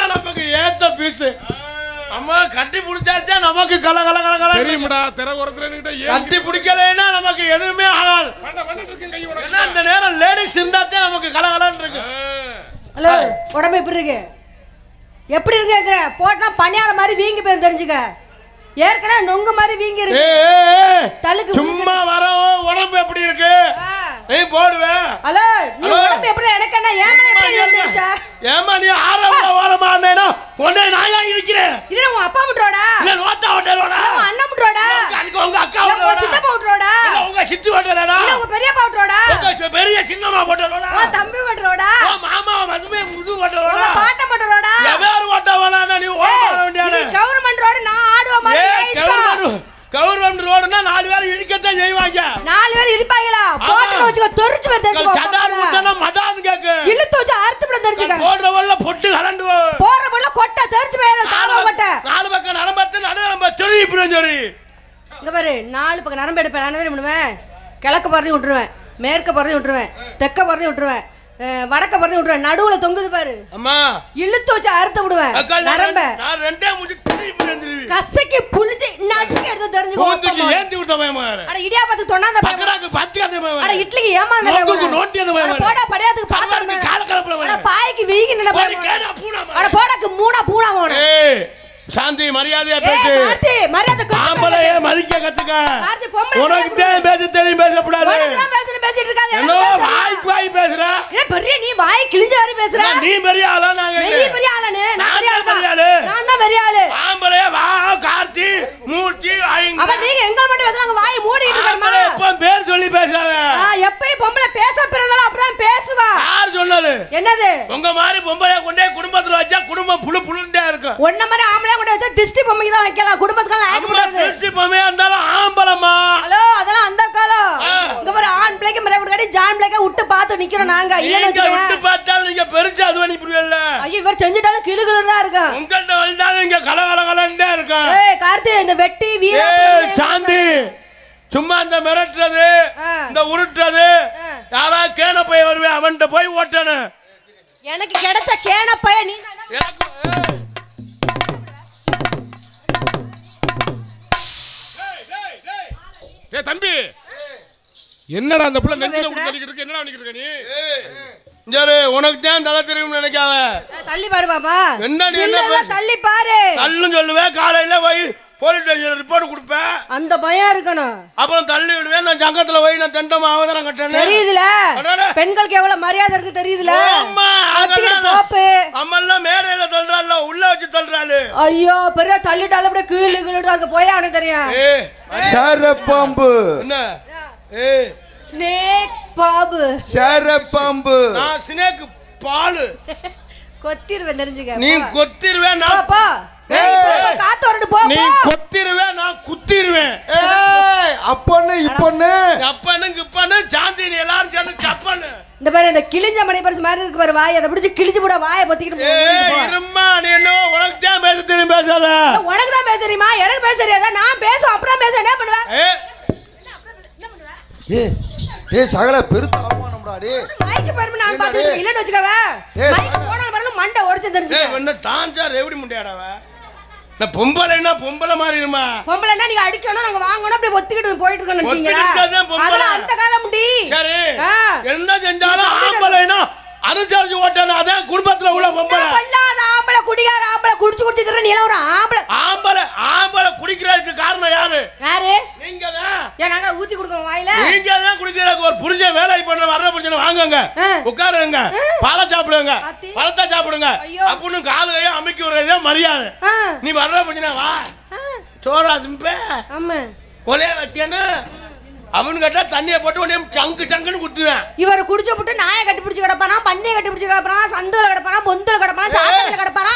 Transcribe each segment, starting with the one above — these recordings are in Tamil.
இதுதான் நமக்கு ஏத்த பீஸ். அம்மா கட்டி பிடிச்சாச்சா நமக்கு கல கல கல கல தெரியுமாடா? தெரை ஓரத்துல கட்டி பிடிக்கலைன்னா நமக்கு எதுவுமே ஆகாது. ஏன்னா இந்த நேரம் லேடிஸ் இருந்தாத்தே நமக்கு கல கலன்னு இருக்கு. ஹலோ, உடம்பு எப்படி இருக்கு? எப்படி இருக்கு கேக்குற? போட்டா பணியார மாதிரி வீங்கி போய் தெரிஞ்சுக்க. ஏற்கனவே நொங்கு மாதிரி வீங்கி இருக்கு. தலுக்கு சும்மா வர உடம்பு எப்படி இருக்கு? நீ போடுவே. ஹலோ, நீ உடம்பு எப்படி? எனக்கு என்ன ஏமா எப்படி வந்துச்சா? ஏமா நீ ஆரம்ப ஓரமானேனா உன்னை நாயா இடிக்கிறேன். இது உன் அப்பா முட்றோடா? இல்ல நோட்டா ஓட்டறோடா? உன் அண்ணன் முட்றோடா? உங்க அக்கா ஓட்டறோடா? உங்க சித்தப்பா முட்றோடா? இல்ல உங்க சித்தி ஓட்டறடா? இல்ல உங்க பெரியப்பா முட்றோடா? உங்க பெரிய சின்னம்மா ஓட்டறோடா? உன் தம்பி முட்றோடா? உன் மாமா மதுமே முது ஓட்டறோடா? உன் பாட்ட முட்றோடா? எவர் ஓட்டவனா நீ ஓட வேண்டியது. நீ கவர்மெண்ட் ரோட் நான் ஆடுவ மாதிரி ஐஸ்கா. கவர்மெண்ட் ரோடுனா 4 பேர் இடிக்கத்தான் செய்வாங்க. 4 பேர் இடிப்பாங்களா? போட்டு வச்சுக்க தொறிச்சு பேர் தெரிஞ்சுக்கோ. சடார் முட்டனா மடான் கேக்கு. இழுத்து வச்சு அறுத்து விட தெரிஞ்சுக்க. போடுறவல்ல பொட்டு கலண்டு போறவல்ல கொட்ட தெரிஞ்சு பேர் தாவ கொட்ட. 4 பக்கம் நரம்பத்து நடு நரம்ப சொறி இப்படி சொறி. இங்க பாரு, 4 பக்கம் நரம்பு எடுப்பேன். நான் என்ன பண்ணுவேன்? கிழக்கு பறந்து விட்டுருவேன், மேற்கு பறந்து விட்டுருவேன், தெற்க பறந்து விட்டுருவேன், வடக்க பறந்து விட்டுருவேன். நடுவுல தொங்குது பாரு அம்மா, இழுத்து வச்சு அறுத்து விடுவேன் நரம்ப. நான் ரெண்டே முடி திருப்பி வந்துருவேன். கசக்கி புளிஞ்சு நசுக்கி எடுத்து தெரிஞ்சுக்கோ. போந்துக்கு ஏந்தி விட்ட பயமா. அட இடியாப்பத்துக்கு தொண்ணாந்த பயமா. பக்கறாக்கு பத்தி அந்த பயமா. அட இட்லிக்கு ஏமாந்த பயமா. நோக்கு நோண்டி அந்த பயமா. போடா படியாத்துக்கு பாத்தறமே. கால கலப்பற பயமா. அட பாய்க்கு வீங்கி நின்ன பயமா. கேடா பூனா. அட போடக்கு மூணா பூனா போடு. ஏய் சாந்தி மரியாதையா பேசு. ஏய் கார்த்தி மரியாதை கொடு. ஆம்பளையே மதிக்க கத்துக்க. கார்த்தி பொம்பளை உனக்கு தான் பேச தெரியும், பேசக்கூடாது. உனக்கு தான் பேசிட்டு இருக்காத. என்ன வாய் பேசுற? ஏ பெரிய நீ வாய் கிழிஞ்ச வரை பேசுற. நீ பெரிய ஆளா? நாங்க நீ பெரிய ஆளனே. நான் பெரிய ஆளு. நான் தான் பெரிய ஆளு. ஆம்பளையே வா கார்த்தி மூர்த்தி ஐங்க. அப்ப நீங்க எங்க மட்டும் பேசுறாங்க வாய் மூடிட்டு இருக்கணுமா? எப்ப பேர் சொல்லி பேசாத. எப்பயும் பொம்பளை பேச பிறந்தாலும் அப்படிதான் பேசுவா. யார் சொன்னது? என்னது? உங்க மாதிரி பொம்பளைய கொண்டே குடும்பத்துல வச்சா குடும்பம் புழு புழுண்டே இருக்கும். ஒண்ணு மாதிரி ஆம்பளைய கொண்டு வச்சா திஷ்டி பொம்மைக்கு தான் வைக்கலாம், குடும்பத்துக்கு ஆக்க கூடாது. திஷ்டி பொம்மையா இருந்தாலும் ஆம்பளமா. ஹலோ, அதெல்லாம் அந்த காலம். இங்க பாரு, ஆண் பிள்ளைக்கு மறை கொடுக்காடி ஜான் பிள்ளைக்கு விட்டு பார்த்து நிக்கிறோம் நாங்க. இல்லன்னு வெச்சுக்கங்க, விட்டு பார்த்தாலும் நீங்க பெருசா அது பண்ணி புரியல. ஐயோ இவர் செஞ்சிட்டாலும் கிளுகிளு தான் இருக்கும். உங்கள்ட்ட வந்தாலும் இங்க கல கல கலண்டே இருக்கும். ஏய் கார்த்தி, இந்த வெட்டி வீரா சாந்தி சும்மா இந்த மிரட்டுறது இந்த உருட்டுறது, யாரா கேன போய் வருவேன் அவன்கிட்ட போய் ஓட்டணும். எனக்கு கிடைச்ச கேன பைய நீ தான். ஏய் தம்பி, என்னடா அந்த புள்ள நெஞ்சில உள்ள தள்ளிக்கிட்டு இருக்கு? என்னடா பண்ணிக்கிட்டு இருக்க நீ? ஜரு உனக்கு தான் தலை தெரியும் நினைக்காத. தள்ளி பாரு பாப்பா. என்ன நீ என்ன தள்ளி பாரு. தள்ளுன்னு சொல்லுவேன், காலையில போய் போலீஸ் ஸ்டேஷன் ரிப்போர்ட் கொடுப்பேன். அந்த பயம் இருக்கணும். அப்புறம் தள்ளி விடுவேன். நான் சங்கத்துல போய் நான் தண்டமா அவதாரம் கட்டணும். தெரியுதுல பெண்களுக்கு எவ்வளவு மரியாதை இருக்கு தெரியுதுல. அம்மெல்லாம் மேடையில தள்ளுறாள், உள்ள வச்சு தள்ளுறாள். ஐயோ பெரிய தள்ளிட்டாலும் அப்படியே கீழே கீழே அங்க போய் அவனுக்கு தெரியும். சரப்பாம்பு என்ன? ஏய் ஸ்னேக் பாம்பு. சரப்பாம்பு. நான் ஸ்னேக் பாலு கொத்திருவேன் தெரிஞ்சுக்க. நீ கொத்திருவேன். நான் போ காத்து வரடு போ. நீ கொத்திருவேன், நான் குத்திருவேன். ஏய் அப்பன்னு இப்பன்னு அப்பன்னு இப்பன்னு சாந்தி நீ எல்லாரும் சேர்ந்து சப்பன்னு. இந்த பாரு, இந்த கிழிஞ்ச மணி பரிசு மாதிரி இருக்கு பாரு வாய், அதை பிடிச்சி கிழிச்சு போட வாயை பொத்திக்கிட்டு. ஏய் இரும்மா, நீ என்ன உனக்கு தான் பேச தெரியும் பேசாத. உனக்கு தான் பேச தெரியுமா? எனக்கு பேச தெரியாதா? நான் பேசுவேன், அப்படிதான் பேச. என்ன பண்ணுவேன்? ஏய் சகல பெருத்த அவமானம்டா டேய். மைக் பர்ம நான் பாத்துட்டு இல்லன்னு வெச்சுக்கவே. மைக் போனா பாருங்க மண்டை உடைச்சு தெரிஞ்சுக்க. ஏய் என்ன டான்ஸர் எப்படி முண்டையாடவ? நான் பொம்பளைனா பொம்பளை மாதிரி இருமா. பொம்பளைனா நீங்க அடிக்கணும், நாங்க வாங்கணும், அப்படியே ஒத்திக்கிட்டு போயிட்டு இருக்கணும் நினைச்சீங்களா? அதெல்லாம் அந்த காலம் முடி. சரி, என்ன செஞ்சாலும் ஆம்பளைனா அனுசரிச்சு ஓட்டணும். அதான் குடும்பத்துல உள்ள பொம்பளை. பல்லாத ஆம்பளை குடிகார ஆம்பளை குடிச்சு குடிச்சு தர நீல ஒரு ஆம்பளை. ஆம்பளை குடிக்கிறதுக்கு காரணம் யாரு? யாரு? நீங்க தான். ஏன் நாங்க ஊத்தி குடுக்கோம் வாயில? நீங்க தான் குடிக்கிறதுக்கு ஒரு புரிஞ்ச வேலை பண்ண வர்ற புரிஞ்சன வாங்குங்க. உட்காருங்க, பாலை சாப்பிடுங்க, பழத்தை சாப்பிடுங்க. அப்படின்னு காலு கையை அமைக்க விடுறதே மரியாதை. நீ வர்ற புரிஞ்சன வா சோறா திம்பே. ஆமா ஒலே வைக்கணும். அவன் கேட்டா தண்ணியை போட்டு உடனே சங்கு சங்குன்னு குத்துவேன். இவரை குடிச்ச போட்டு நாயை கட்டி பிடிச்சி கிடப்பானா, பண்ணியை கட்டி பிடிச்சி கிடப்பானா, சந்துல கிடப்பானா, பொந்துல கிடப்பானா, சாக்கடையில கிடப்பானா.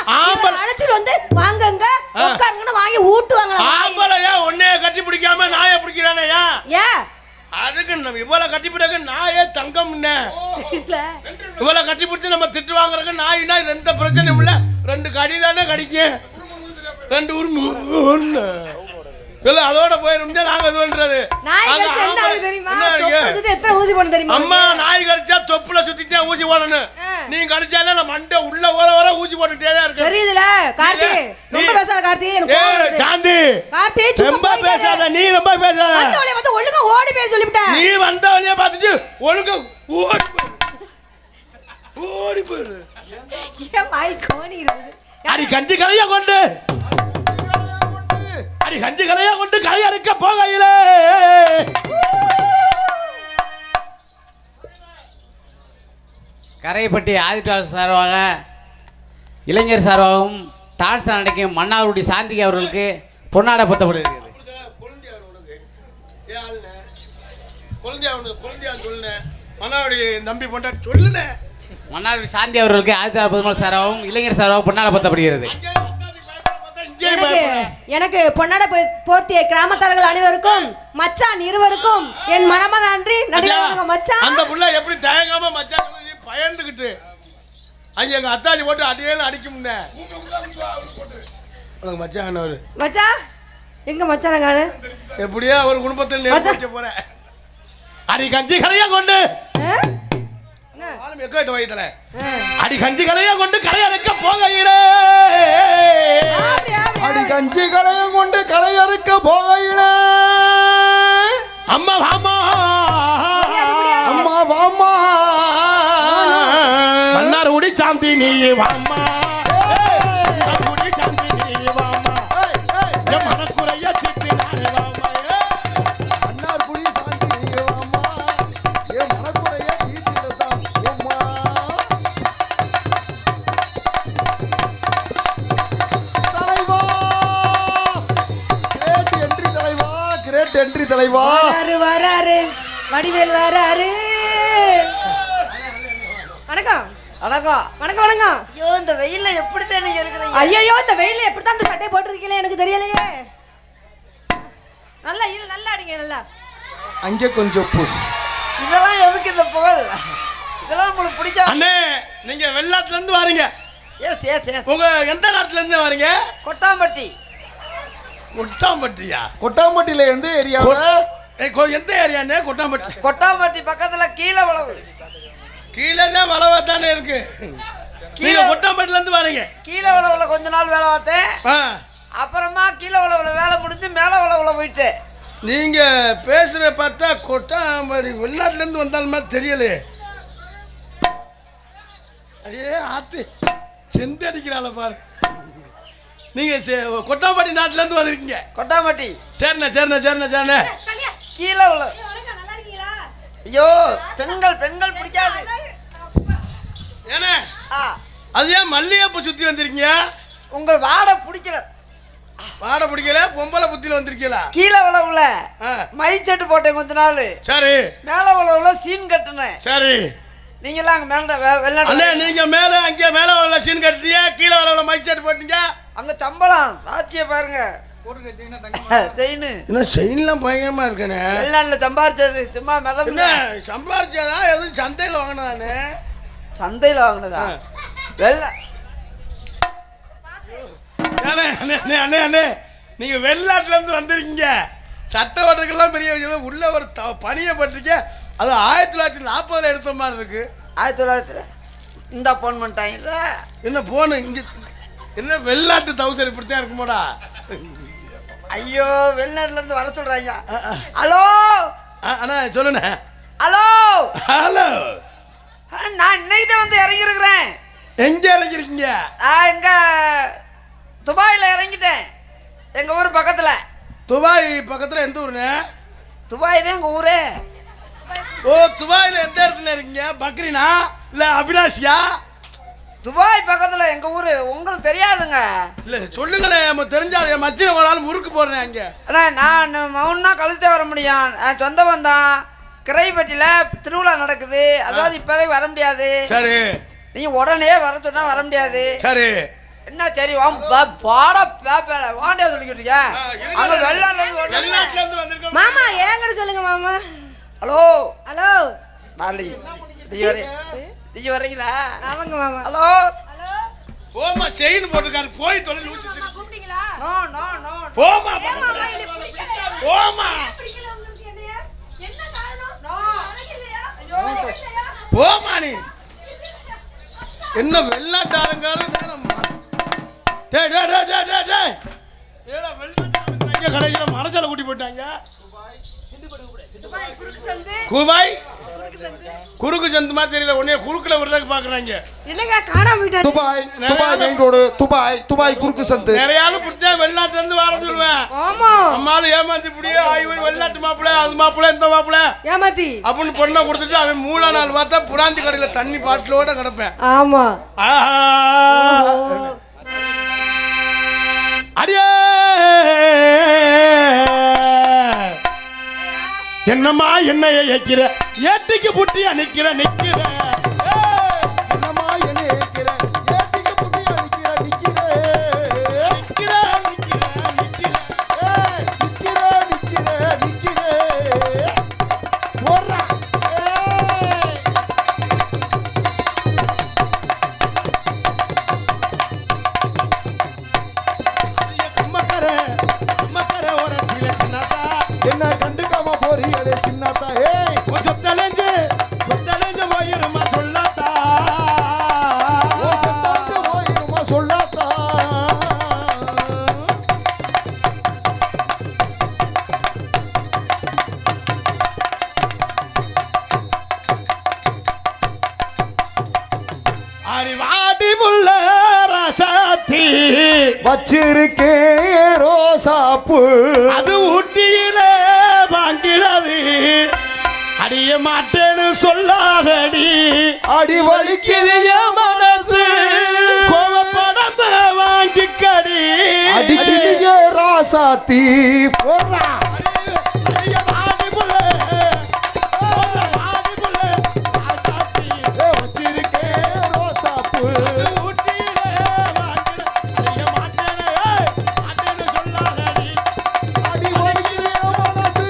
அழைச்சிட்டு வந்து வாங்கங்க உட்காருங்கன்னு வாங்கி ஊட்டுவாங்க. ஆம்பளையா உன்னைய கட்டி பிடிக்காம நாயை பிடிக்கிறானையா? ஏன் அதுக்கு நம்ம இவ்வளவு கட்டி பிடிக்க நாயே தங்கம். இவ்வளவு கட்டி பிடிச்சி நம்ம திட்டு வாங்குறதுக்கு நாயினா எந்த பிரச்சனையும் இல்ல. 2 கடி தானே கடிக்கும். 2 உருமு இல்ல அதோட போயிருந்தா நாங்க இது பண்றது. நாய் கடிச்சா என்ன ஆகுது தெரியுமா? தொப்புல சுத்தி எத்தனை ஊசி போடணும் தெரியுமா? அம்மா நாய் கடிச்சா தொப்புல சுத்திட்டே ஊசி போடணும். நீ கடிச்சால நான் மண்டை உள்ள வர ஊசி போட்டுட்டே தான் இருக்கு. தெரியுதுல கார்த்தி? ரொம்ப பேசாத கார்த்தி. எனக்கு ஏய் சாந்தி. கார்த்தி ரொம்ப பேசாத. நீ ரொம்ப பேசாத. வந்தவளே வந்து ஒழுங்கா ஓடி போய் சொல்லிவிட்ட. நீ வந்தவளே பார்த்துட்டு ஒழுங்கா ஓடி போ. ஓடி போரு. ஏன் வாய் கோணி இருக்கு? அடி கஞ்சி கலையா கொண்டு அடி கஞ்சி கலையா கொண்டு கலை அறுக்க போகையிலே கரைப்பட்டி ஆதித்வாஸ் சார்பாக இளைஞர் சார்பாகவும் டான்ஸ் நடிக்கும் மன்னார்குடி சாந்திகி அவர்களுக்கு பொன்னாடை பொத்தப்படுகிறது. நம்பி போட்டா சொல்லுனே. மன்னார்குடி சாந்தி அவர்களுக்கு ஆதித்வாஸ் பொதுமல் சார்பாகவும் இளைஞர் சார்பாகவும் பொன்னாடை பொத்தப்படுகிறது. எனக்கு பொன்னாடை போர்த்திய கிராமத்தார்கள் அனைவருக்கும் மச்சான் இருவருக்கும் என் மனமார்ந்த நன்றி. நடிகை மச்சான். அந்த புள்ள எப்படி தயங்காம மச்சான் பயந்துகிட்டு அங்க எங்க அத்தாச்சி போட்டு அடியேன்னு அடிக்க முடியல. உனக்கு மச்சான் அவரு மச்சா எங்க மச்சான காணு? எப்படியோ அவர் குடும்பத்தில் நேர்த்து போற அடி கஞ்சி கலையா கொண்டு அடி கஞ்சி கலையா கொண்டு கலை அறுக்க போகையிலே அடி கஞ்சி கலையும் கொண்டு களை அறுக்க போகையிலே அம்மா வாமா அம்மா வாமா மன்னார்குடி சாந்தி நீ வாமா மன்னார்குடி சாந்தி நீ வாமா என் மனக்குறைய திட்டி நானே வாமா மன்னார்குடி சாந்தி நீ வாமா என் மனக்குறைய தீட்டிடத்தான் அம்மா. தலைவா கிரேட் என்ட்ரி தலைவா, கிரேட் என்ட்ரி தலைவா. வராரு வடிவேல் வராரு. வணக்கம் வணக்கம். வணக்கம் வணக்கம். ஐயோ இந்த வெயில்ல எப்படித்தான் நீங்க இருக்கிறீங்க? ஐயோ இந்த வெயில்ல எப்படித்தான் அந்த சட்டை போட்டுருக்கீங்களே எனக்கு தெரியலையே. நல்லா இது நல்லா அடிங்க நல்லா. அங்கே கொஞ்சம் புஷ். இதெல்லாம் எதுக்கு இந்த புகழ்? இதெல்லாம் உங்களுக்கு பிடிச்சா? அண்ணே நீங்க வெள்ளாட்டுல இருந்து வாரீங்க. Yes yes yes. உங்க எந்த நாட்டுல இருந்து வாரீங்க? கொட்டாம்பட்டி. கொட்டாம்பட்டியா? கொட்டாம்பட்டியில எந்த ஏரியாவ? எந்த ஏரியாண்ணே? கொட்டாம்பட்டி. கொட்டாம்பட்டி பக்கத்துல கீழே வளவு. கீழே தான் வளவா தானே இருக்கு. நீங்க கொட்டாம்பட்டில இருந்து வாரீங்க? கீழே வளவுல கொஞ்ச நாள் வேலை பார்த்தேன். அப்புறமா கீழே வளவுல வேலை முடிஞ்சு மேல வளவுல போயிட்டு. நீங்க பேசுற பார்த்தா கொட்டாம்பட்டி வெளிநாட்டுல இருந்து வந்தாலுமே தெரியலையே. அதே ஆத்து செண்டு அடிக்கிறாள பாரு. நீங்க கொட்டாம்பட்டி நாட்டுல இருந்து வந்திருக்கீங்க? கொட்டாம்பட்டி. சரிண்ணே சரிண்ணே சரிண்ணே சரிண்ணே. கீழே வளவு. ஐயோ பெண்கள் பெண்கள் பிடிக்காது. ஏன்னா அது ஏன் மல்லிகைப்பூ சுத்தி வந்திருக்கீங்க? உங்கள் வாடை பிடிக்கல. வாடை பிடிக்கல பொம்பளை புத்தியில வந்திருக்கீங்களா? கீழே வளவுல மை செட்டு போட்டேன் கொஞ்ச நாள். சரி. மேல வளவுல சீன் கட்டுனேன். சரி. நீங்களாம் அங்க மேல வெள்ளாட்டு. அண்ணே நீங்க மேல அங்க மேல வளவுல சீன் கட்டிட்டீங்க, கீழே வளவுல மை செட் போட்டீங்க. அங்க சம்பளம் ஆச்சிய பாருங்க. செயின் என்ன செயின்லாம் பயங்கரமா இருக்கனே. வெளிநாட்டுல சம்பாரிச்சது சும்மா மிதம். என்ன சம்பாரிச்சதா எதுவும் சந்தையில் வாங்கினதானே? சந்தையில் வாங்கினதா? அண்ணே அண்ணே அண்ணே நீங்க வெளிநாட்டுல இருந்து வந்திருக்கீங்க. சட்ட ஓட்டர்கள்லாம் பெரிய விஷயம். உள்ள ஒரு பணியை பட்டிருக்க. அது 1940 எடுத்த மாதிரி இருக்கு. 1900 இந்த போன் பண்ணிட்டாங்கல்ல. என்ன போன் இங்க என்ன வெளிநாட்டு தௌசர் இப்படித்தான் இருக்குமாடா? ஐயோ வெளிநாட்டுல இருந்து வர சொல்றாங்க. ஹலோ அண்ணா சொல்லுண்ணே. ஹலோ ஹலோ நான் இன்னைக்கு தான் வந்து இறங்கி இருக்கிறேன். எங்க இறங்கிருக்கீங்க? எங்க துபாயில இறங்கிட்டேன். எங்க ஊர் பக்கத்துல. துபாய் பக்கத்துல எந்த ஊருண்ணே? துபாய் தான் எங்க ஊரு. ஓ துபாயில எந்த இடத்துல இருக்கீங்க? பக்ரீனா இல்ல அபிலாஷியா? துபாய் பக்கத்துல எங்க ஊரு. உங்களுக்கு தெரியாதுங்க? இல்ல சொல்லுங்களேன், நம்ம தெரிஞ்சாது. என் மச்சின ஒரு நாள் முறுக்கு போடுறேன் அங்க. அண்ணா நான் மவுன்னா கழுத்தே வர முடியும். சொந்த வந்தான் கிரைப்பட்டியில திருவிழா நடக்குது. அதாவது இப்போதே வர முடியாது. சரி. நீங்க உடனே வர சொன்னா வர முடியாது. சரி. என்ன சரி பாட பேப்பேல வாண்டியா சொல்லிக்கிட்டு இருக்கேன். அங்க வெளிநாட்டுல இருந்து வந்திருக்கோம் மாமா. ஏங்கட சொல்லுங்க மாமா. ஹலோ ஹலோ நாளை நீங்க வரீங்களா? ஆமாங்க மாமா. ஹலோ ஹலோ போமா செயின் போட்டுக்காரு போய் தொலை. கூப்பிட்டீங்களா? நோ நோ நோ போமா மாமா. போமா போமா நீ என்ன வெளிநாட்டாருங்க கடைசியில மரச்சால கூட்டி போயிட்டாங்க குபாய் குறுக்கு சந்து மாதிரி தெரியல உடனே குறுக்குல விடுறதுக்கு பாக்குறாங்க என்னங்க காணாம போயிட்டாரு Dubai Dubai main road Dubai Dubai குறுக்கு சந்து நிறைய ஆளு பிடிச்சா வெளிநாட்டுல இருந்து வர சொல்லுவேன் ஆமா அம்மாலும் ஏமாத்தி இப்படியே ஆய்வு வெளிநாட்டு மாப்பிள்ள அது மாப்பிள்ள இந்த மாப்பிள்ள ஏமாத்தி அப்படின்னு பொண்ணை கொடுத்துட்டு அவன் 3 நாள் பார்த்தா புராந்தி கடையில தண்ணி பாட்டிலோட கிடப்பேன் ஆமா அடியே என்னம்மா என்னைய ஏக்கிற ஏட்டிக்கு புட்டி அணைக்கிற நிக்கிற என்னம்மா என்ன ஏக்கிற ஏட்டிக்கு புட்டி அடிக்கிற நிக்கிற நிக்கிற நிக்கிற நிக்கிற ஏய் நிக்கிற நிக்கிற நிக்கிற போறா கம்மக்கர ஒரு கீழே கண்ணாத்தா என்ன கண்டுக்காம போறீங்களே சின்னத்தா ஏய் கொஞ்சம் தலைஞ்சு போயிருமா சொல்லாத்தா ஓ சத்தாந்து போயிருமா சொல்லாத்தா அறிவாடி முள்ள ரசாத்தி வச்சிருக்கே ரோசாப்பு அது ஊட்டியிலே வாங்கினது அடிய மாட்டேன்னு சொல்லாதடி அடி வலிக்குது என் மனசு கோவப்படாம வாங்கிக்கடி அடிக்கிலியே ராசாத்தி போறா அடிய வாடி முள்ள வாடி முள்ள ரசாத்தி வச்சிருக்கே ரோசாப்பு ஊட்டியிலே வாங்கின அடிய மாட்டேன்னு சொல்லாதடி அடி வலிக்குது என் மனசு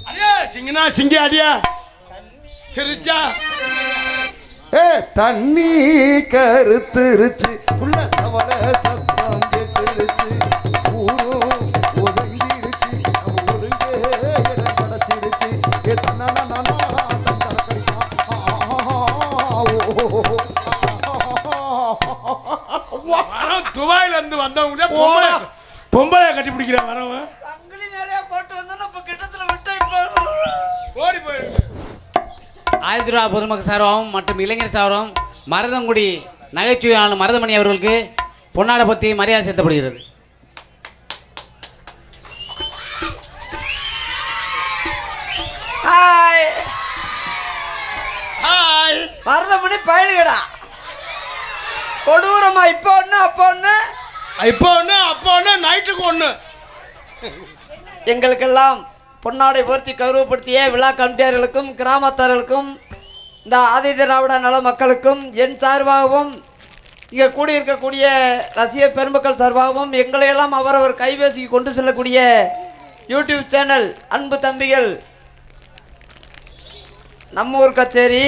அடியே சிங்கனா சிங்க அடியா கிரிச்சா ஏ தண்ணி கருத்துருச்சு புள்ள தவள சத்தம் கேட்டுருச்சு ஊரும் ஒதுங்கிருச்சு நம்ம ஒதுங்க இடம் கிடைச்சிருச்சு ஏ தன்னா தந்தர கடிச்சா வரம் துபாயில இருந்து வந்தவங்க பொம்பளை கட்டி பிடிக்கிற வரவன் சங்கிலி நிறைய போட்டு வந்தோன்னா இப்ப கிட்டத்துல விட்டா இப்ப ஓடி போயிருக்கு 1000 ரூபா பொதுமக்கள் சார்பாகவும் மற்றும் இளைஞர் சார்பாகவும் மருதங்குடி நகைச்சுவையான மருதமணி அவர்களுக்கு பொன்னாடை பற்றி மரியாதை செலுத்தப்படுகிறது. ஹாய் ஹாய் மருதமணி பயலுகடா கொடூரமா இப்போ ஒண்ணு அப்போ ஒண்ணு இப்போ ஒன்று அப்போ ஒன்று நைட்டுக்கு ஒன்று எங்களுக்கெல்லாம் பொன்னாடை போர்த்தி கௌரவப்படுத்திய விழா கமிட்டியார்களுக்கும் கிராமத்தார்களுக்கும் இந்த ஆதி திராவிட நல மக்களுக்கும் என் சார்பாகவும் இங்கே கூடியிருக்கக்கூடிய ரசிக பெருமக்கள் சார்பாகவும் எங்களையெல்லாம் அவரவர் கைபேசிக்கு கொண்டு செல்லக்கூடிய யூடியூப் சேனல் அன்பு தம்பிகள் நம்ம ஊர் கச்சேரி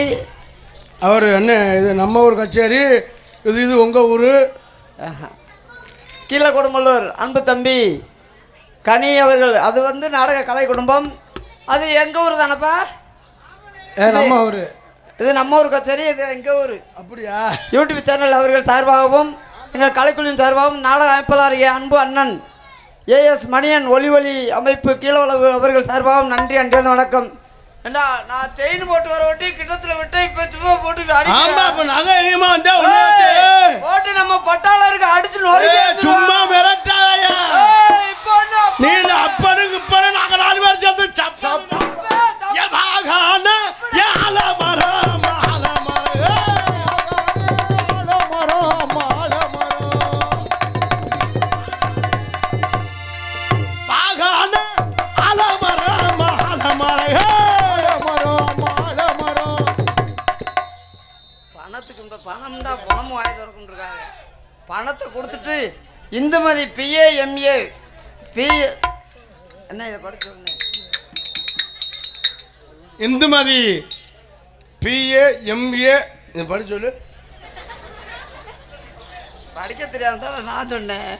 அவர் என்ன இது நம்ம ஊர் கச்சேரி இது உங்கள் ஊர் கீழே கொடுமல்லூர் அன்பு தம்பி கனி அவர்கள் அது வந்து நாடக கலை குடும்பம் அது எங்கள் ஊர் தானப்பா நம்ம ஊர் இது நம்ம ஊர் கச்சேரி இது எங்கள் ஊர் அப்படியா யூடியூப் சேனல் அவர்கள் சார்பாகவும் எங்கள் கலைக்குழுவின் சார்பாகவும் நாடக அமைப்பதாரிய அன்பு அண்ணன் ஏஎஸ் மணியன் ஒலி அமைப்பு கீழவளவு அவர்கள் சார்பாகவும் நன்றி அன்றைய வணக்கம். ஏண்டா நான் செயின் போட்டு வர ஒட்டி கிட்டத்தில் விட்டு இப்போ சும்மா போட்டு ஆமா அப்ப நகை எங்கேயுமா வந்தா போட்டு நம்ம பட்டாளருக்கு அடிச்சு நொறுக்கி சும்மா மிரட்டாயா இப்போ நீ அப்பனுக்கு இப்பனு நாங்க 4 பேர் சேர்ந்து சாப்பிட்டோம் யபாகான யாலமரம் பணம்டா பணமும் வாங்கி திறக்கும் இருக்காங்க. பணத்தை கொடுத்துட்டு இந்துமதி PAMA என்ன இதை படிச்சு இந்துமதி PAMA இதை படிச்சு சொல்லு. படிக்க தெரியாத நான் சொன்னேன்.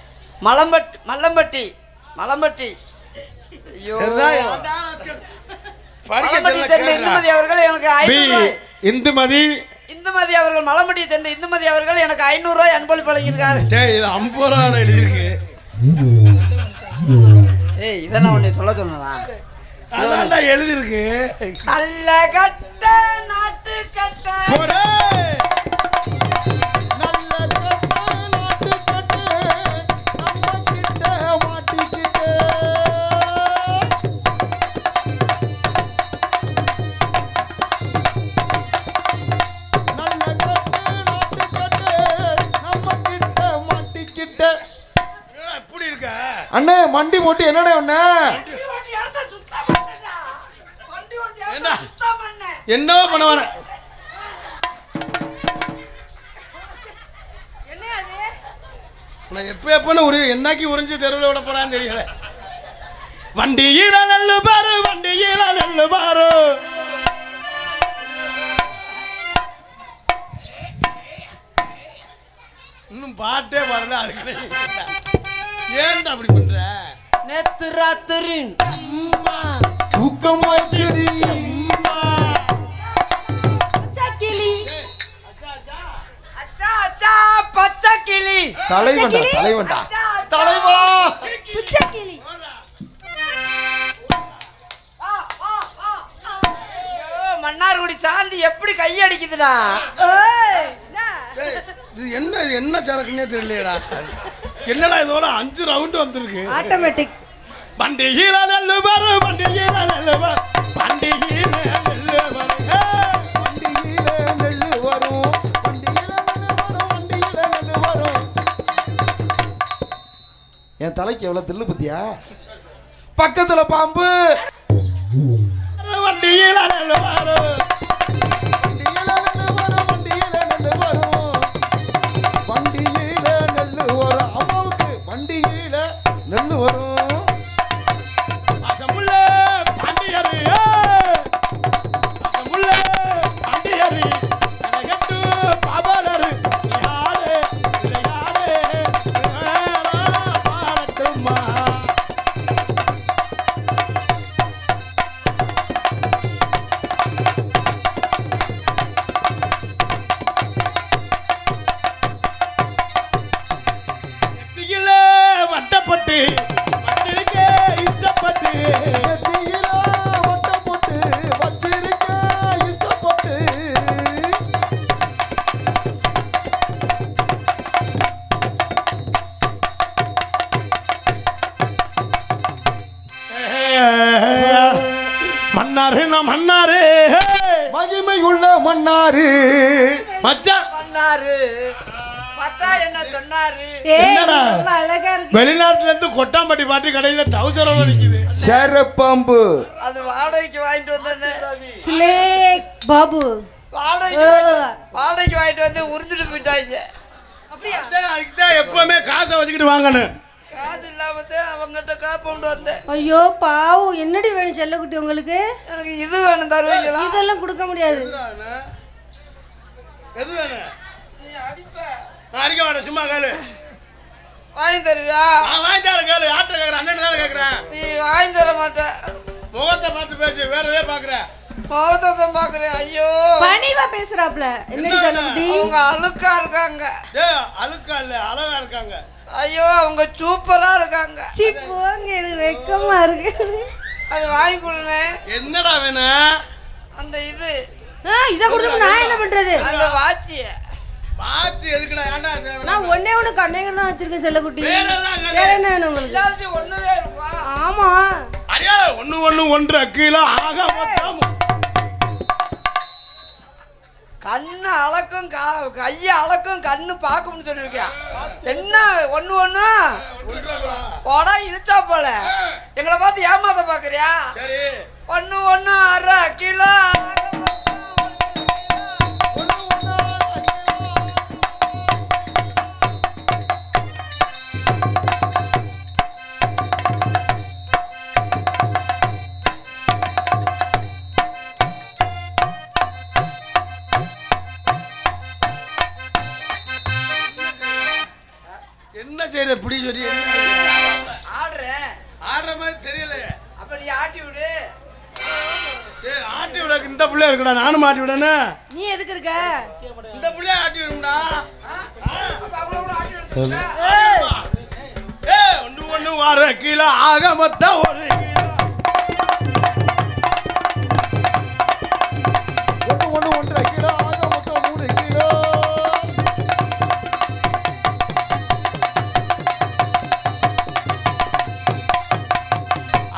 மல்லம்பட்டி ஐயோ மலம்பட்டியை சேர்ந்த இந்துமதி அவர்கள் எனக்கு 500 இந்துமதி அவர்கள் மலம்பட்டியை சேர்ந்த இந்துமதி அவர்கள் எனக்கு 500 ரூபாய் அன்பளிப்பு வழங்கியிருக்காரு. 50 ரூபா எழுதியிருக்கு. ஏய் இதெல்லாம் உன்னை சொல்ல சொன்னதா? அதான் எழுதியிருக்கு. நல்ல கட்ட நாட்டு கட்ட அண்ணே மண்டி போட்டு என்னடா ஒண்ணு என்னவா பண்ணுவான எப்பன்னு ஒரு என்னைக்கு உறிஞ்சு தெருவில் விட போறான்னு தெரியல. வண்டியில நல்லு பாரு இன்னும் பாட்டே பாடல. அதுக்கு ஏன்டா அப்படி பண்ற? நேத்து ராத்திரி தூக்கம் வச்சுடி பச்சை கிளி தலைவன்டா தலைவா புச்சக்கிளி மன்னார்குடி சாந்தி எப்படி கையடிக்குதுடா? இது என்ன சரக்குன்னே தெரியலடா. என்னடா இதோட 5 ரவுண்ட் வந்திருக்கு. ஆட்டோமேட்டிக். வண்டியில நெல்லு பாரு வண்டியில நெல்லு வரும் என் தலைக்கு எவ்வளவு தில்லு பத்தியா? பக்கத்துல பாம்பு. வண்டியில நெல்லு பாரு அம்மாவுக்கு வண்டியில நெல்லு வரும். அசமுள்ள பாண்டியரு கனகட்டு பாபலரு யாரே பாரட்டுமா. வட்டப்பட்டு வச்சிருக்க இஷ்டப்பட்டு வட்ட போட்டு வச்சிருக்க இஷ்டப்பட்டு மன்னாரு மகிமை உள்ள மன்னாரு மச்சான் மன்னாரு பத்தா என்ன சொன்னாரு? என்னடா அழகா இருக்கு. வெளிநாட்டுல இருந்து கொட்டாம்பட்டி பாட்டி கடையில 1000 ரூபா நிக்குது. சரப்பாம்பு அது வாடகைக்கு வாங்கிட்டு வந்தேன். ஸ்னேக் பாபு வாடகைக்கு வாங்கிட்டு வந்து உறிஞ்சிட்டு போயிட்டாங்க. அப்படியா? அதுக்குதான் எப்பவுமே காசை வச்சுக்கிட்டு வாங்கணும். காசு இல்லாம அவங்ககிட்ட காப்பு கொண்டு வந்தேன். ஐயோ பாவம், என்னடி வேணும் செல்லக்குட்டி உங்களுக்கு? எனக்கு இது வேணும் தருவீங்களா? இதெல்லாம் கொடுக்க முடியாது. எது வேணும்? நீ அடிப்ப. நான் அடிக்க மாட்டேன், சும்மா கேளு. வாங்கி தருவியா? நான் வாங்கி தர கேளு. யார்கிட்ட கேட்கறேன்? அண்ணன் தானே கேட்கறேன். நீ வாங்கி தர மாட்ட. முகத்தை பார்த்து பேசு, வேற எதே பாக்குற? முகத்தை பாக்குறேன். ஐயோ பணிவா பேசுறாப்ல. என்னடி செல்லக்குட்டி? அவங்க அழுக்கா இருக்காங்க. டேய் அழுக்கா இல்ல, அழகா இருக்காங்க. ஐயோ அவங்க சூப்பரா இருக்காங்க. சீ போங்க, எனக்கு வெக்கமா இருக்கு. அது வாங்கி கொடுங்க. என்னடா வேணும்? அந்த இது இத கொடுத்து நான் என்ன பண்றது? அந்த வாட்சிய வாட்சி எதுக்குடா? ஏன்டா நான் ஒண்ணே ஒண்ணு கண்ணைகள் தான் வச்சிருக்கேன் செல்லக்குட்டி. வேற என்ன வேணும் உங்களுக்கு? எல்லாத்தையும் ஒண்ணுதான் இருப்பா. ஆமா அடியா 1 கிலோ ஆக மொத்தம். கண்ணு அளக்கும் கைய அளக்கும் கண்ணு பார்க்கும்னு சொல்லியிருக்கியா? என்ன ஒண்ணு போடா இழுத்தா போல எங்களை பார்த்து ஏமாத்த பாக்குறியா? சரி 1 1/2 கிலோ செய்யற இப்படி சொல்லி ஆடுறேன். ஆடுற மாதிரி தெரியல. அப்ப நீ ஆட்டி விடு. ஆட்டி விட இந்த பிள்ளைய இருக்குடா, நானும் ஆட்டி விடனே. நீ எதுக்கு இருக்க? இந்த பிள்ளைய ஆட்டி விடும்டா. அப்ப அவளை கூட ஆட்டி விடு. ஒண்ணு வார கீழே ஆக மொத்தம் 1 கிலோ. ஒன்று 1.5 கிலோ ஆக மொத்தம் 3 கிலோ.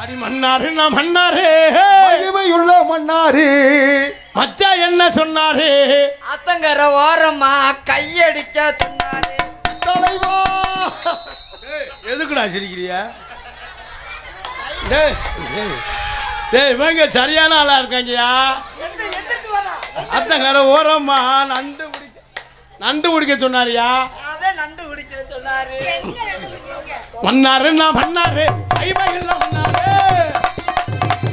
அடி மன்னாரு நான் மன்னாரு, மகிமையுள்ள மன்னாரு மச்சா என்ன சொன்னாரு? அத்தங்கர ஓரமா கையடிக்க சொன்னாரு. தலைவா. எதுக்குடா சிரிக்கிறியா? டேய் டேய், இவங்க சரியான ஆளா இருக்காங்கயா. எந்திரிச்சு வரா. அத்தங்கர ஓரமா நண்டு குடிக்க சொன்னாரியா? அதே நண்டு குடிக்க சொன்னாரு. மன்னாரு நான் மன்னாரு, கைமையில் மன்னாரு,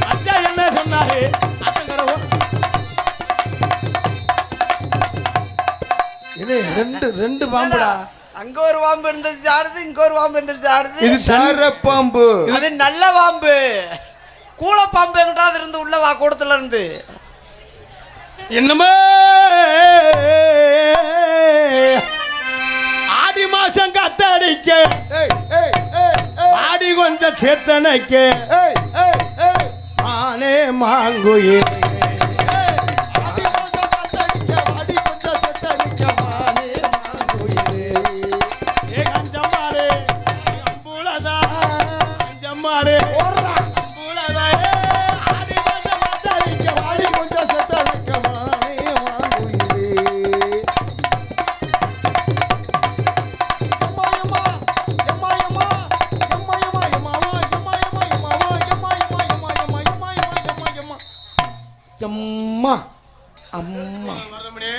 மச்சா என்ன சொன்னாரு? அத்தங்கர ரெண்டு பாம்புடா. அங்க ஒரு பாம்பு இருந்துச்சு ஆடுது, இங்க ஒரு பாம்பு இருந்துச்சு ஆடுது. இது சார பாம்பு. அது நல்ல பாம்பு. கூள பாம்பு எங்கிட்டாவது இருந்து உள்ள வா, கூடத்துல இருந்து. என்னமோ ஆடி மாசம் கத்தடிக்க, ஏய் ஏய் ஏய் ஏய் ஆடி கொஞ்சம் சேத்தனைக்க, ஏய் ஏய் ஏய் மானே மாங்குயே அடி கொஞ்சம் கத்தடிக்க, அடி கொஞ்சம் செத்தடிக்க, மானே மாங்குயிலே. கஞ்சம்மாடு அம்புலதா, கஞ்சம்மாடு அம்புலதா, ஆடி கொஞ்சம் கத்தடிக்க, அடி கொஞ்சம் செத்தடிக்க, மானே மாங்குயிலே. எம்மா எம்மா எம்மா எம்மா எம்மா எம்மா எம்மாவா எம்மா எம்மா எம்மாவா எம்மா எம்மா எம்மா எம்மா எம்மா எம்மா எம்மா எம்மா அம்மா. மருதமணி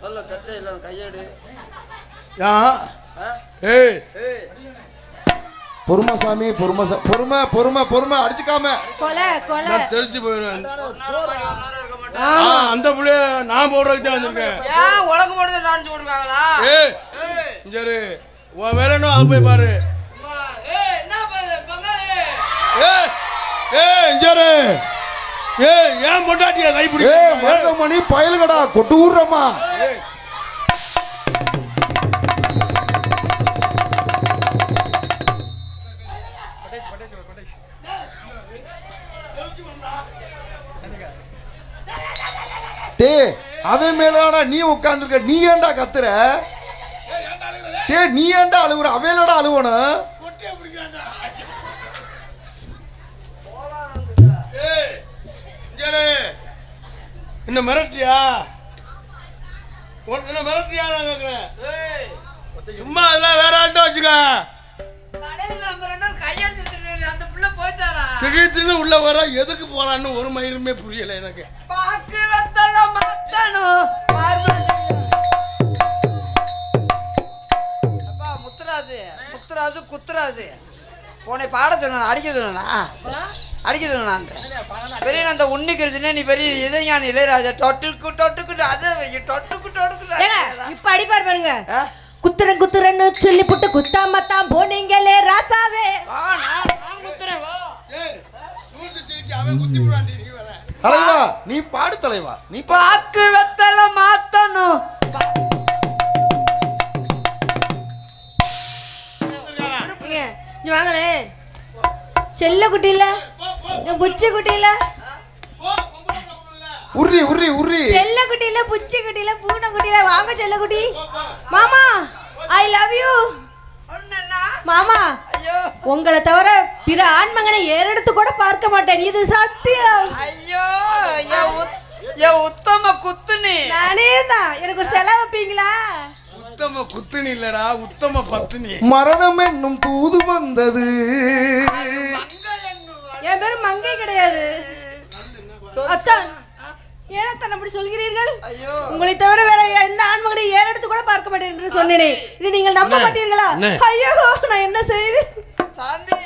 சொல்ல தட்டை இல்ல கையெடு. ஏய் பொறுமை சாமி, பொறுமை பொறுமை பொறுமை பொறுமை, அடிச்சுக்காம. கொலை கொலை. நான் தெரிஞ்சு போயிடுவேன். இருக்க மாட்டேன். அந்த புள்ளைய நான் போடுறதுக்கு தான் வந்திருக்கேன். ஏன் உலகம் மட்டும் நினைச்சு விடுவாங்களா? ஏய் சரி, உன் வேலைனோ அது போய் பாரு. என்ன பங்காளி? ஏய் ஏய் சரி, ஏய் ஏன் பொண்டாட்டிய கைப்பிடி? ஏய் மருதமணி பயலுகடா, கொட்டு ஊர்றமா. டேய் அவன் மேலடா நீ உட்கார்ந்துருக்க, நீ ஏன்டா கத்துற? டேய் நீ ஏன்டா அழுவுற? அவையலடா அழுவணும். ஏய் சரி, என்ன மிரட்டியா? என்ன மிரட்டியா நான் கேட்குறேன். சும்மா அதெல்லாம் வேற ஆள்கிட்ட வச்சுக்க. கடையில் நம்ம ரெண்டு பேரும் கையெடுத்து அந்த புள்ள போச்சாடா. திடீர்னு உள்ள வர எதுக்கு போறான்னு ஒரு மயிருமே புரியல எனக்கு. பாக்கு வெத்தல மாத்தணும். அப்பா முத்துராஜு முத்துராஜு குத்துராஜு உன்னை பாட சொன்னா, அடிக்க சொன்னா, அடிக்க சொன்னான். பெரிய அந்த உன்னி கிருஷ்ணே, நீ பெரிய இளைஞானி இளையராஜா. டொட்டுக்கு டொட்டுக்கு அதை டொட்டுக்கு டொட்டுக்கு இப்ப அடிப்பார் பாருங்க. குத்துறன்னு சொல்லி புட்டு குத்தாமத்தான் போனீங்களே ராசாவே. அவன் குத்தி போறான்டி. தலைவா நீ பாடு தலைவா, நீ பாக்கு வெத்தல மாத்தணும். இங்க வாங்களே. செல்ல குட்டி இல்ல, புச்சி குட்டி இல்ல, உர்ரி உர்ரி உர்ரி. செல்ல குட்டி இல்ல, புச்சி குட்டி இல்ல, பூனை குட்டி இல்ல. வாங்க செல்ல குட்டி. மாமா ஐ லவ் யூ. மாமா ஐயோ உங்களை தவிர பிற ஆண்மகனை ஏறெடுத்து கூட பார்க்க மாட்டேன், இது சத்தியம். ஐயோ என் உத்தம குத்துனி. நானே தான். எனக்கு ஒரு செலவு வைப்பீங்களா? உத்தம குத்துனி இல்லடா, உத்தம பத்தினி. மரணம் என்னும் தூது வந்தது. என் பேரு மங்கை கிடையாது. அத்தான் ஏன் தன் அப்படி சொல்கிறீர்கள்? ஐயோ உங்களை தவிர வேற எந்த ஆண்மகனை ஏறெடுத்து கூட பார்க்க மாட்டேன் என்று சொன்னேனே, இது நீங்கள் நம்ப மாட்டீர்களா? ஐயோ நான் என்ன செய்வேன்? சாந்தி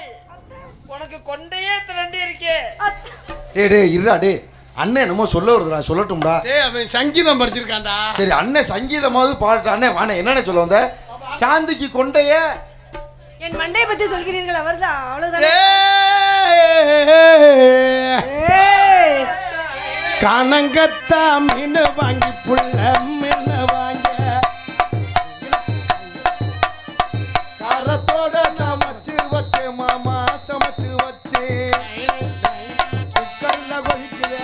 உனக்கு கொண்டையே திரண்டு இருக்கே. டேய் டேய் இருடா டேய், அண்ணன் என்னமோ சொல்ல வருதுடா, சொல்லட்டும்டா. டேய் அவன் சங்கீதம் படிச்சிருக்கான்டா. சரி அண்ணன் சங்கீதமாவது பாடட்டா. அண்ணே வாண்ணே, என்னண்ணே சொல்ல வந்த? சாந்திக்கு கொண்டைய என் மண்டையை பத்தி சொல்கிறீர்கள் அவர்தான் அவ்வளவுதான். கணங்கத்தா மீன் வாங்கி புள்ள மீன் வாங்க காரத்தோட சமைச்சு வச்சே மாமா சமைச்சு வச்சே குக்கர்ல கொதிக்குது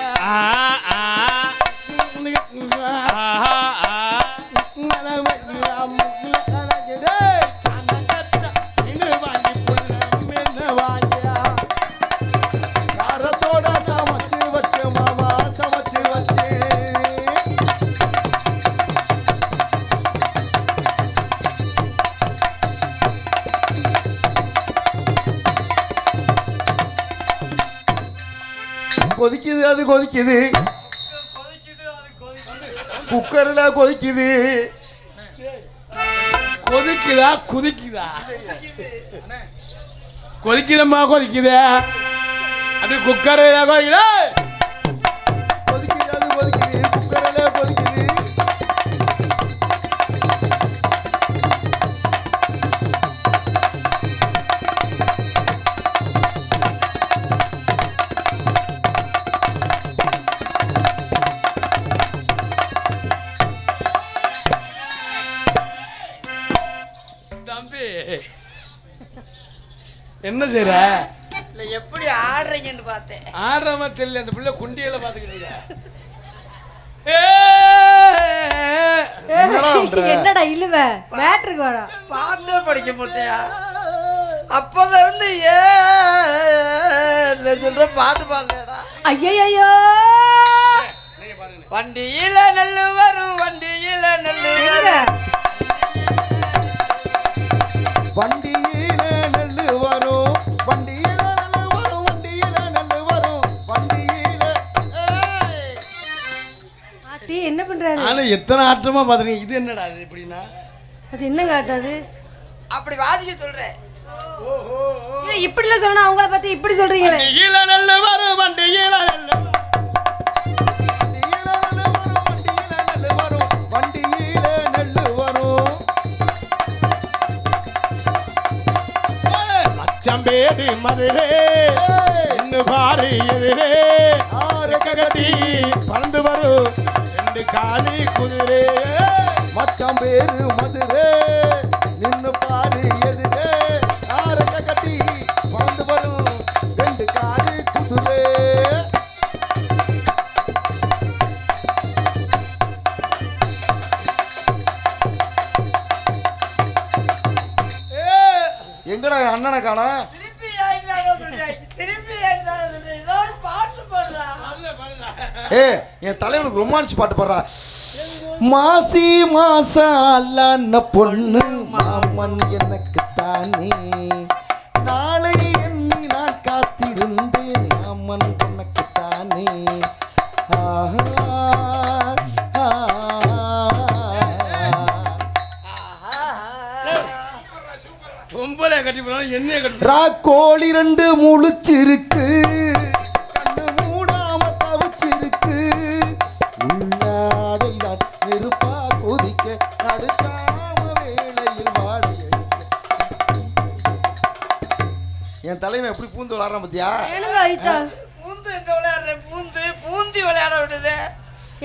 காரத்தோட சமைச்சு வச்சே மாமா சமைச்சு வச்சே கொதிக்குது அது கொதிக்குது குக்கர்ல கொதிக்குது கொதிக்குதா குதிக்குதா கொதிக்குதம்மா கொதிக்குது அப்படி குக்கர் கொதிக்குதா கொதிக்குது அது கொதிக்குது குக்கர்ல கொதிக்குது தம்பி என்ன செய்ற இல்லை எப்படி ஆடுறீங்கன்னு பார்த்தேன். ஆடுறமா தெரியல அந்த பிள்ளை குண்டியில பாத்துக்கிட்டு என்னடா இல்லுவ மேட்ருக்கு வாடா. பாட்டே படிக்க மாட்டியா? அப்பதான் இருந்து சொல்ற பாட்டு பாடுறா. ஐயோ வண்டியில நெல்லு வரும் வண்டியில நெல்லு வரும் வண்டியில நெல்லு வரும் வண்டியில நெல்லு வரும் வண்டியில நெல்லு வரும் வண்டியில ஆத்தி என்ன பண்றாரு? நானும் எத்தனை ஆட்டமா பாத்துருக்கேன். இது என்னடா அது எப்படின்னா அது என்ன காட்டாது? அப்படி வாதிக்க சொல்றேன். இல்ல இப்படிலாம் சொன்னா அவங்கள பத்தி இப்படி சொல்றீங்களே. வண்டியில நெல்லு வரும் வண்டியில நெல்லு வண்டியில நெல்லு வரும் வண்டியில நெல்லு வரும் வண்டியில நெல்லு வரும் மச்சம் பேரு மதுரே இன்னும் பாரு எதிரே ஆரக்க கட்டி பறந்து வரும் ரெண்டு காலி குதிரே மச்சான் பேரு மதுரே நின்னு பாரு எதிரே ஆரக்க கட்டி பறந்து வரும் ரெண்டு காலி குதிரே எங்கடா என் அண்ணனை காணா திருப்பி ஆயிட்டாரோ சொல்றேன். திருப்பி ஆயிட்டாரோ சொல்றேன். ஏதோ ஒரு பாட்டு பாடுறா. ஏ என் தலைவனுக்கு ரொமான்ஸ் பாட்டு பாடுறா மாசி மாசம் அல்ல பொண்ணு மாமன் எனக்கு தானே நாளை எண்ணி நான் காத்திருந்தேன் மாமன் எனக்கு தானே பொம்பளை கட்டி போனாலும் எண்ணெயை கட்டி ராக்கோழி ரெண்டு முழிச்சிருக்கு கண்ணு மூடாம தவிச்சிருக்கு உள்ளாடைதான் நெருப்பா கொதிக்க நடுச்சாம வேளையில் வாடி அடிக்க என் தலைமை எப்படி பூந்து விளாடுறான் பத்தியா என்னங்க ஐத்தா? பூந்து எங்க விளையாடுறேன்? பூந்து பூந்தி விளையாட விடுது.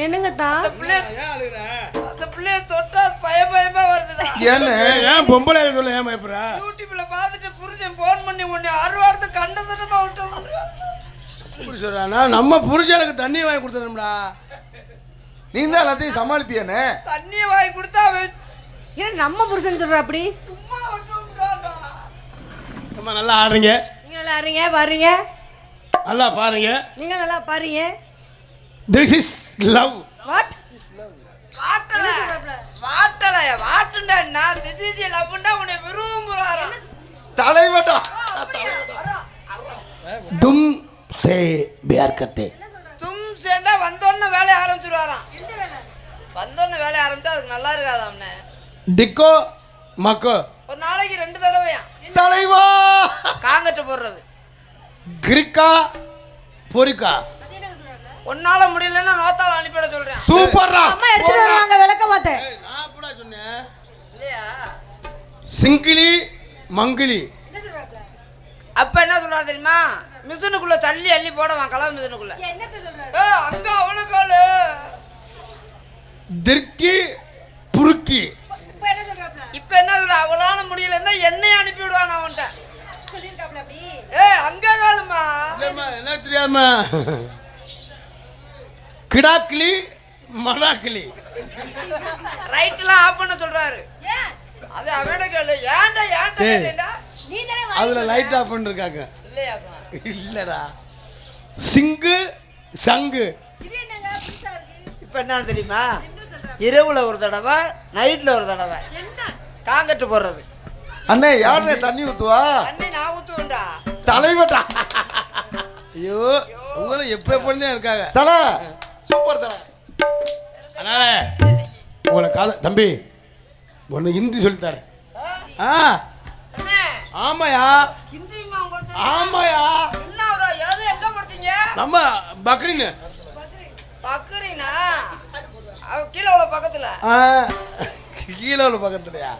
என்னங்க தா? அந்த பிள்ளைய தொட்டா பயமா வருதுடா. ஏன்னு ஏன் பொம்பளை சொல்ல ஏன் பயப்படுறா? யூடியூப்ல பார்த்துட்டு புரிஞ்சன் போன் பண்ணி உன்னை அறுவாடுத்து கண்டதனமா விட்டோம். இப்படி சொல்றானா? நம்ம புருஷனுக்கு தண்ணி வாங்கி கொடுத்துடணும்டா. நீ தான் எல்லாத்தையும் சமாளிப்பியானே தண்ணியை வாங்கி கொடுத்தா அவன் ஏன் நம்ம புருஷன் சொல்ற அப்படி? சும்மா விட்டுட்டான்டா. நம்ம நல்லா ஆடுறீங்க, நீங்க நல்லா ஆடுறீங்க பாருங்க, நல்லா பாருங்க. நீங்க நல்லா பாருங்க. This is love. வாட்? வாட்டுண்டா நான் திஜிஜி லவ்ண்டா உன்னை விரும்புறாரா. தலைவட்டா தும் சே பியார் கர்த்தே. தும் சேர்ந்தா வந்தோன்னு வேலையை ஆரம்பிச்சிருவாராம். எந்த வேலை? வந்தோன்னு வேலையை ஆரம்பிச்சா அதுக்கு நல்லா இருக்காது. அவனை டிக்கோ மக்கோ ஒரு நாளைக்கு 2 தடவையா தலைவா காங்கட்டு போடுறது. கிரிக்கா பொரிக்கா. அது என்னங்க சொல்றாங்க? உன்னால முடியலன்னா நோத்தால அனுப்பிட சொல்றேன். சூப்பர்ரா அம்மா எடுத்துட்டு வருவாங்க விளக்க மாத்தேன். நான் அப்படா சொன்னேன். இல்லையா சிங்கிலி மங்கிலி. அப்ப என்ன சொல்றாரு தெரியுமா? மிஷினுக்குள்ள தள்ளி அள்ளி போடுவான் கலவை மிஷினுக்குள்ள. அங்க அவனுக்காலு திர்க்கி புருக்கி. இப்ப என்ன சொல்ற? அவளால முடியலன்னா என்னைய அனுப்பி விடுவான் அவன்கிட்ட. அங்க காலுமா என்ன தெரியாம கிடாக்கிளி மடாக்கிளி. ரைட்லாம் ஆஃப் பண்ண சொல்றாரு. அது அவனோட கேளு. ஏன்டா ஏன்டா அதுல லைட் ஆஃப் பண்ணிருக்காங்க. இல்லையாக்கும் இல்லடா சிங்கு சங்கு. இப்ப என்ன தெரியுமா? இரவுல ஒரு தடவை நைட்ல ஒரு தடவை காங்கட்டு போடுறது. அண்ணே யாருண்ணே தண்ணி ஊத்துவா? அண்ணே நான் ஊத்துவேன்டா. தலைவட்டா. ஐயோ உங்களை எப்ப பண்ணே இருக்காங்க. தல சூப்பர் தல. அதனால உங்களை தம்பி ஒன்று ஹிந்தி சொல்லித்தாரு. அண்ணே ஆமாயா ஹிந்திமா உங்களுக்கு ஆமாயா. என்ன ஒரு எது எங்க படிச்சீங்க? நம்ம பக்ரீன். பக்கரினா கீழே உள்ள பக்கத்துல. கீழே உள்ள பக்கத்துலயா?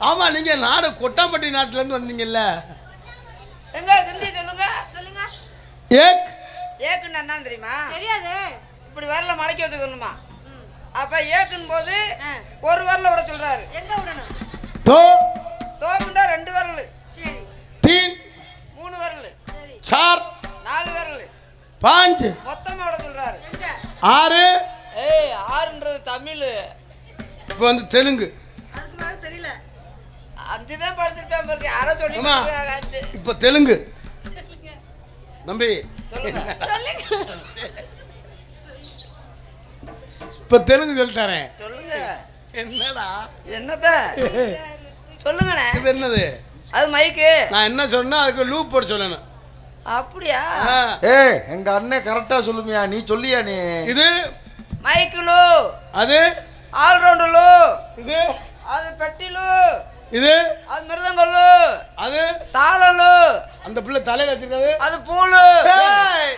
ஆமா நீங்க நாடு கொட்டாம்பட்டி நாட்டுல இருந்து வந்தீங்கல்ல. எங்க ஹிந்தி சொல்லுங்க சொல்லுங்க. ஏக் ஏக்குன்னு என்னன்னு தெரியுமா? தெரியாது. இப்படி வரல மடக்கி வச்சுக்கணுமா? அப்ப ஏக்குன்னு போது ஒரு வரல விட சொல்றாரு. எங்க விடணும்? தோ தோக்குண்டா 2 வரல். சரி. தீன் 3 வரல். சரி. சார் 4 வரல். 5 மொத்தமா விட சொல்றாரு. 6. ஏய் 6ன்றது தமிழ். இப்போ வந்து தெலுங்கு. அதுக்கு மேல தெரியல. 5 தான் படிச்சிருப்பேன் பாருங்க. யாரோ சொல்லி அம்மா, கொடுத்தாங்க. இப்போ தெலுங்கு தம்பி. சொல்லுங்க. இப்போ தெலுங்கு சொல்லித்தரேன். சொல்லுங்க. என்னடா என்னத சொல்லுங்கண்ணே. இது என்னது? அது மைக்கு. நான் என்ன சொன்னா அதுக்கு லூப் போட சொல்லணும். அப்படியா? ஏய் எங்க அண்ணன் கரெக்டா சொல்லுமியா? நீ சொல்லியா நீ? இது மைக்குலு. அது ஆல்ரவுண்டர்லு. இது அது பெட்டிலு. இது அது மிருதங்கல்லு. அது தாளலு. அந்த பிள்ளை தலையில வச்சிருக்காது அது பூலு. ஏய்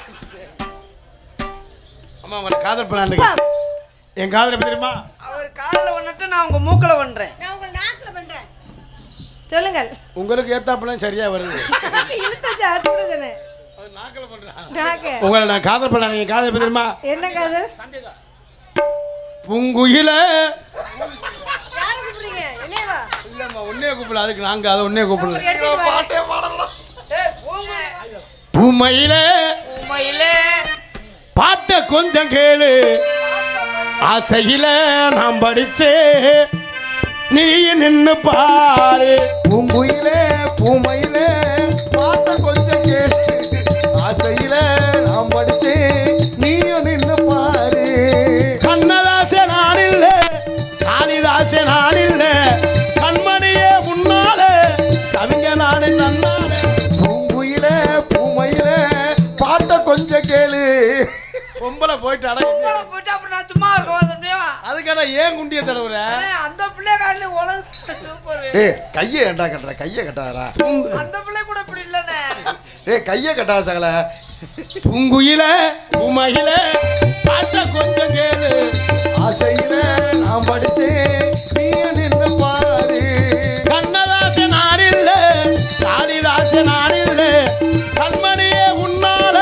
அம்மா உங்களை காதல் பண்ணாங்க. என் காதல் எப்படி தெரியுமா? அவர் காலில் வந்துட்டு நான் உங்க மூக்கில் பண்றேன். நான் உங்க நாக்குல பண்றேன். சொல்லுங்கள். உங்களுக்கு ஏத்தாப்பெல்லாம் சரியா வருது. இழுத்து வச்சு அறுத்து விடுதனே. அது நாக்கல பண்றான். நாக்கு. உங்களை நான் காதல் பண்ணாங்க. என் காதல் எப்படி தெரியுமா? என்ன காதல்? பூங்குயில. யாரை கூப்பிடுறீங்க? என்னையவா? இல்லம்மா உன்னைய கூப்பிடல. அதுக்கு நாங்க அதை உன்னைய கூப்பிடல. எடுத்துட்டு வா. பாட்டே பாடலாம். பூமையில உண்மையில பாட்ட கொஞ்சம் கேளு. ஆசையில நான் படிச்சே நீ நின்னு பாரு. பூங்குயிலே பூமையிலே பாட்ட கொஞ்சம் கேளு. ஆசையில நாம் படிச்சே நீயும் நின்னு பாரு. கண்ணதாச நான் இல்ல காளிதாச நான் இல்ல கண்மணியே முன்னால கவிஞ நானே தன்னால. பூங்குயிலே பூமையிலே பாட்ட கொஞ்சம் கேளு. பொம்பளை போயிட்டு அடங்க. போயிட்டு அப்புறம் நான் சும்மா இருக்க வந்துட்டியா? அதுக்கான ஏன் குண்டிய தடவுற? அந்த பிள்ளை காலில் உலக சூப்பர். டேய் கையை ஏன்டா கட்டுற? கையை கட்டாதடா. அந்த பிள்ளை கூட இப்படி இல்லைண்ணே. டேய் கையை கட்டாத சகல. பூங்குயில பூமையில பாட்ட கொஞ்சம் கேளு. ஆசையில நாம் படிச்சே நீயும் நின்னு பாரு. கண்ணதாச நான் இல்ல காளிதாச நான் இல்ல கண்மணியே உன்னால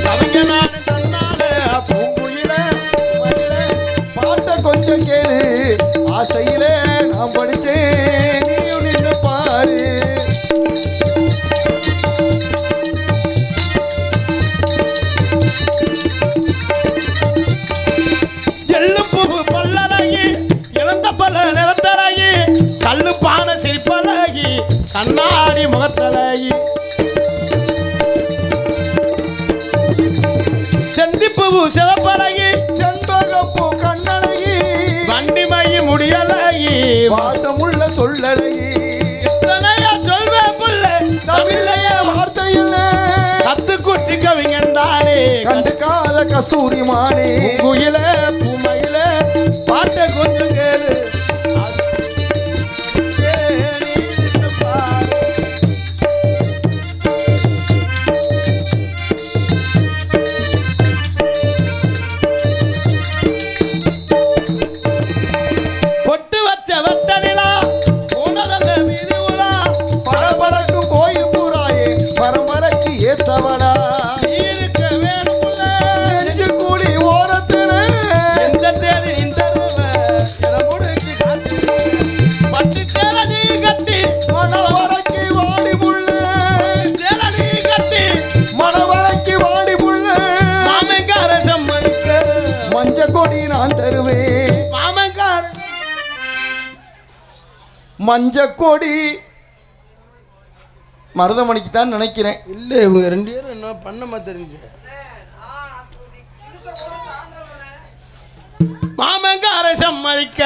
கவிஞ நானே தன்னால. பூங்குயில பூமையிலே பாட்ட கொஞ்சம் கேளு. ஆசையில நாம் படிச்சே நீயும் நின்னு பாரு. எள்ளுப்பூ பல்லழகி இழந்த பல நிறத்தழகி கல்லு பானை சிரிப்பழகி கண்ணாடி முகத்தழகி செந்திப்பூ சிவப்பழகி செண்பகப்பூ கண்ணழகி வண்டிமயி முடியழகி வாசமுள்ள சொல்லழகி. இத்தனையா சொல்வேன் புள்ள தமிழைய வார்த்தை இல்ல கத்துக்குட்டி கவிஞன் தானே. கண்டுக்காத கஸ்தூரி மானே. பூங்குயில பூமையில பாட்ட கொஞ்சம் கேளு. நீ நின்னு பாரு. பொட்டு வச்ச வட்ட நிலா போனதல்ல வீதி தேடி இந்த முடிச்சு காத்து பட்டு சேலடி கட்டி மணவரைக்கு வாடி புள்ள சேலடி கட்டி மணவரைக்கு வாடி புள்ள மாமங்கார சம்மதிக்க மஞ்ச கொடி நான் தருவேன் மாமங்கார மஞ்ச கொடி மருதமணிக்கு தான் நினைக்கிறேன். இல்ல இவங்க ரெண்டு பேரும் என்ன பண்ணமா தெரிஞ்சு மாமங்கார சம்மதிக்க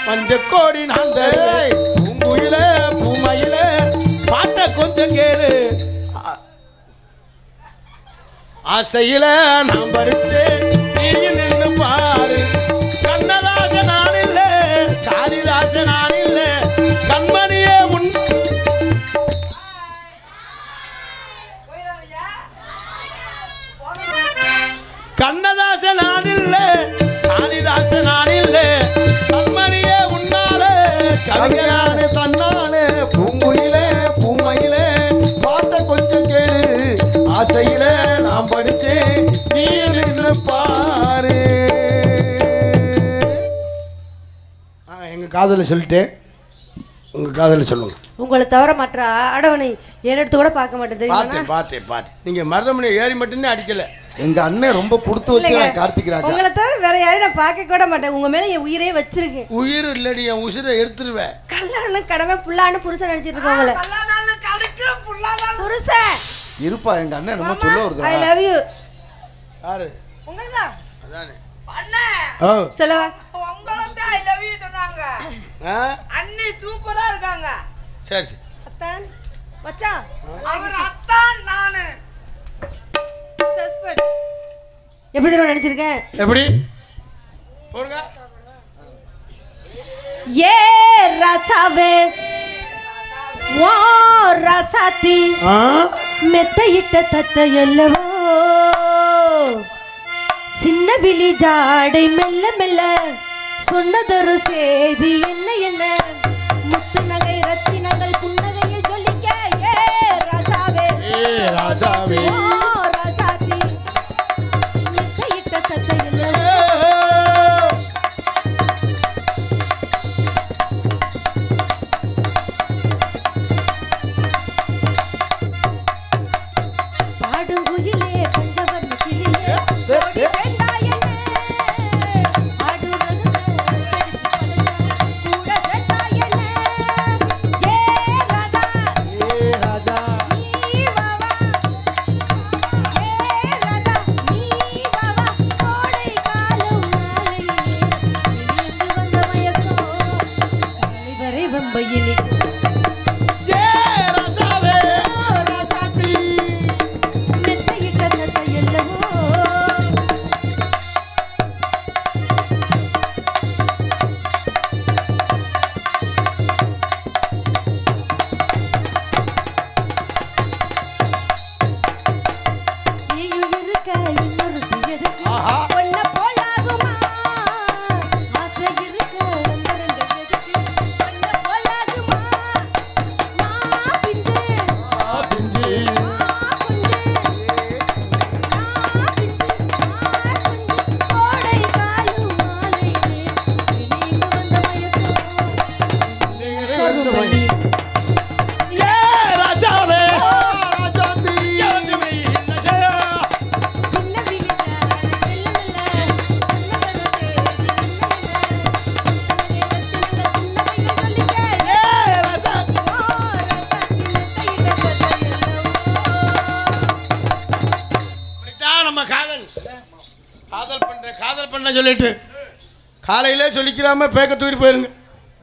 மஞ்ச கோடி நான் தருவேன் பூங்குயில பூமையில பாட்ட கொஞ்சம் கேளு ஆசையில நான் படிச்சு நீ நின்று பாரு கண்ணதாச நான் இல்ல காளிதாச நான் இல்ல கண்மணியே உன் கண்ணதாச நான் இல்ல காளிதாச நான் இல்ல கண்மணியே உன்னால கவிஞானே தன்னாலே பூங்குயிலே பூமையிலே பாட்ட கொஞ்சம் கேளு ஆசையில நான் படிச்சேன் நீ நின்று பாரு. எங்க காதல சொல்லிட்டேன் உங்க காதல சொல்லுங்க. உங்களை தவிர மற்ற ஆடவனை ஏறெடுத்து கூட பார்க்க மாட்டேன் தெரியுமா? பார்த்தேன் நீங்க மருதமணி ஏறி மட்டும்தான் அடிக்கல. எங்க அண்ணன் ரொம்ப கொடுத்து வச்சு கார்த்திக் ராஜா. உங்களை தவிர வேற யாரையும் நான் பார்க்க கூட மாட்டேன். உங்க மேல என் உயிரே வச்சிருக்கேன். உயிர் இல்லடி என் உசிரை எடுத்துருவேன். கல்யாணம் கடமை புள்ளான்னு புருஷன் நினைச்சிட்டு இருக்கவங்கள புருஷன் இருப்பா எங்க அண்ணன் நம்ம சொல்ல வருது. I love you. யாரு? உங்களதா? அதானே. அண்ணே ஓ சொல்லவா? உங்களுக்கு ஐ லவ் யூ சொன்னாங்க. அண்ணி சூப்பரா இருக்காங்க. சரி அத்தான் மச்சான் அவர் அத்தான் நானு. சஸ்பென்ஸ். எப்படி தெரியும் நினைச்சிருக்கேன்? எப்படி போடுங்க. ஏ ரசாவே ஓ ரசாத்தி மெத்தையிட்ட தத்தை அல்லவோ சின்ன விழி ஜாடை மெல்ல மெல்ல சொன்னதொரு செய்தி என்ன என்ன முத்து நகை ரத்தினங்கள் புன்னகையில் சொல்லிக்க ஏ ரசாவே ராஜாவே ஓ ரசாத்தி மெத்தையிட்ட தத்தை அல்லவோ பாடுங்குயிலே பஞ்சவர்ண கிளியே ஜோடி சேர்ந்தா என்ன ஆடுறது கூட சேர்ந்தா என்ன ஏ ராதா நீ வாவா ஏ ராதா நீ வாவா கோடை காலம் மாலை இனிந்து வந்த மயக்கம் காலை வரை வம்பையினி மெத்தையிட்ட தத்தை அல்லவோ நீயும் இருக்க இன்னொருத்தி எதுக்கு ஒன்ன போலாகுமா ஆசை இருக்க வந்தரங்க எதுக்கு ஒன்ன போலாகுமா நான் பிஞ்சு பிஞ்சு கோடை காலம் மாலை இனிந்து வந்த மயக்கம் சொர்ணமணி ஏ ராஜாவே ராஜாத்தி சின்ன விழிதான மெல்ல மெல்ல சொன்னதொரு செய்தி என்ன என்ன புன்னகையில் சொல்லிக்க ஏ ராஜா ஓ ரசாத்தி மெத்தையிட்ட தத்தை அல்லவோ இப்படித்தான் நம்ம காதல் பண்ற சொல்லிட்டு காலையிலே சொல்லிக்கிறாம பேக்க தூக்கிட்டு போயிருங்க.